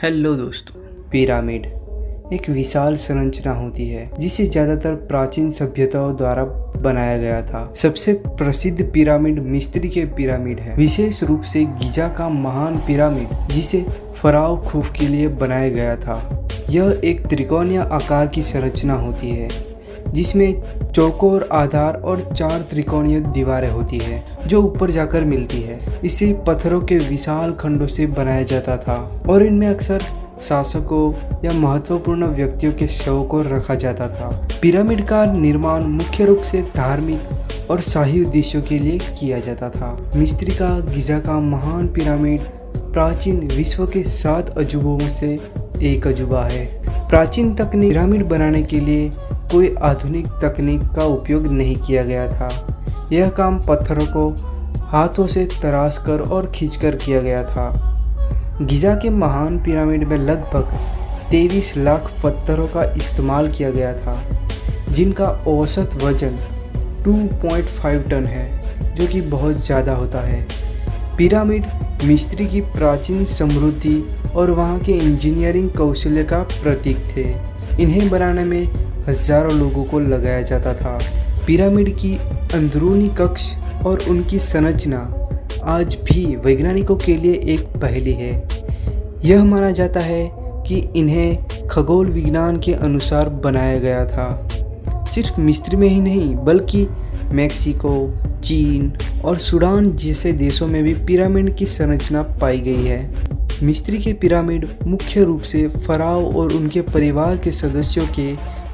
Hello दोस्तों, pyramid एक विशाल संरचना होती है जिसे ज्यादातर प्राचीन सभ्यताओं द्वारा बनाया गया था। सबसे प्रसिद्ध पिरामिड मिस्र के पिरामिड है, विशेष रूप से गिजा का महान पिरामिड जिसे फराओ खुफ के लिए बनाया गया था। यह एक त्रिकोणीय आकार की संरचना होती है जिसमें चौकोर आधार और 4 त्रिकोणीय दीवारें होती है जो ऊपर जाकर मिलती है। इसे पत्थरों के विशाल खंडों से बनाया जाता था और इनमें अक्सर शासकों या महत्वपूर्ण व्यक्तियों के शवों को रखा जाता था। पिरामिड का निर्माण मुख्य रूप से धार्मिक और शाही उद्देश्यों के लिए किया जाता था। मिस्र का गिजा का महान पिरामिड प्राचीन विश्व के 7 अजूबों में से एक अजूबा है। प्राचीन तकनीक पिरामिड बनाने के लिए कोई आधुनिक तकनीक का उपयोग नहीं किया गया था। यह काम पत्थरों को हाथों से तराश कर और खींचकर किया गया था। गिजा के महान पिरामिड में लगभग 23 लाख पत्थरों का इस्तेमाल किया गया था जिनका औसत वजन 2.5 टन है जो कि बहुत ज़्यादा होता है। पिरामिड मिस्र की प्राचीन समृद्धि और वहाँ के इंजीनियरिंग कौशल्य का प्रतीक थे। इन्हें बनाने में हजारों लोगों को लगाया जाता था। पिरामिड की अंदरूनी कक्ष और उनकी संरचना आज भी वैज्ञानिकों के लिए एक पहेली है। यह माना जाता है कि इन्हें खगोल विज्ञान के अनुसार बनाया गया था। सिर्फ मिस्र में ही नहीं बल्कि मेक्सिको, चीन और सूडान जैसे देशों में भी पिरामिड की संरचना पाई गई है। मिस्र के पिरामिड मुख्य रूप से फराओ और उनके परिवार के सदस्यों के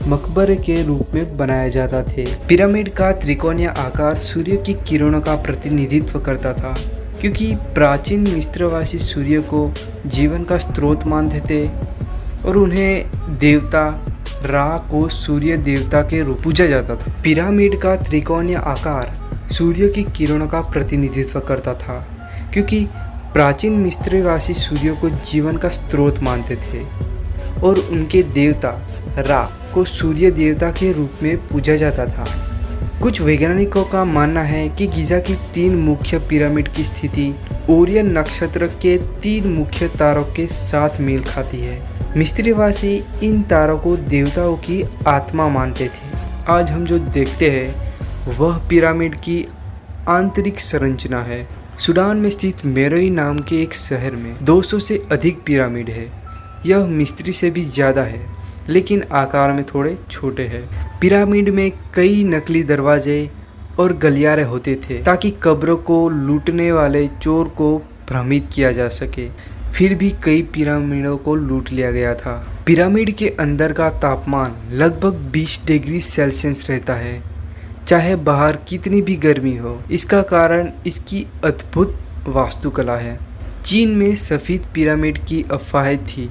मकबरे के रूप में बनाया जाता थे। पिरामिड का त्रिकोणीय आकार सूर्य की किरणों का प्रतिनिधित्व करता था क्योंकि प्राचीन मिस्रवासी सूर्य को जीवन का स्रोत मानते थे और उन्हें देवता रा को सूर्य देवता के रूप पूजा जाता था। पिरामिड का त्रिकोणीय आकार सूर्य की किरणों का प्रतिनिधित्व करता था क्योंकि प्राचीन मिस्रवासी सूर्य को जीवन का स्रोत मानते थे और उनके देवता रा को सूर्य देवता के रूप में पूजा जाता था। कुछ वैज्ञानिकों का मानना है कि गिजा की 3 मुख्य पिरामिड की स्थिति ओरियन नक्षत्र के 3 मुख्य तारों के साथ मेल खाती है। मिस्रवासी इन तारों को देवताओं की आत्मा मानते थे। आज हम जो देखते हैं वह पिरामिड की आंतरिक संरचना है। सूडान में स्थित मेरोई नाम के एक शहर में 200 से अधिक पिरामिड है। यह मिस्र से भी ज़्यादा है लेकिन आकार में थोड़े छोटे हैं। पिरामिड में कई नकली दरवाजे और गलियारे होते थे ताकि कब्रों को लूटने वाले चोर को भ्रमित किया जा सके। फिर भी कई पिरामिडों को लूट लिया गया था। पिरामिड के अंदर का तापमान लगभग 20 डिग्री सेल्सियस रहता है चाहे बाहर कितनी भी गर्मी हो। इसका कारण इसकी अद्भुत वास्तुकला है। चीन में सफ़ेद पिरामिड की अफवाहें थी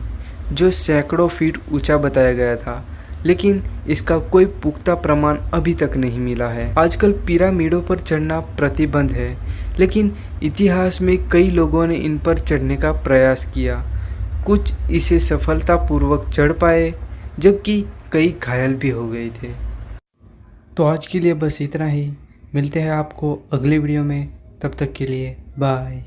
जो सैकड़ों फीट ऊंचा बताया गया था लेकिन इसका कोई पुख्ता प्रमाण अभी तक नहीं मिला है। आजकल पिरामिडों पर चढ़ना प्रतिबंध है लेकिन इतिहास में कई लोगों ने इन पर चढ़ने का प्रयास किया। कुछ इसे सफलतापूर्वक चढ़ पाए जबकि कई घायल भी हो गए थे। तो आज के लिए बस इतना ही। मिलते हैं आपको अगले वीडियो में, तब तक के लिए बाय।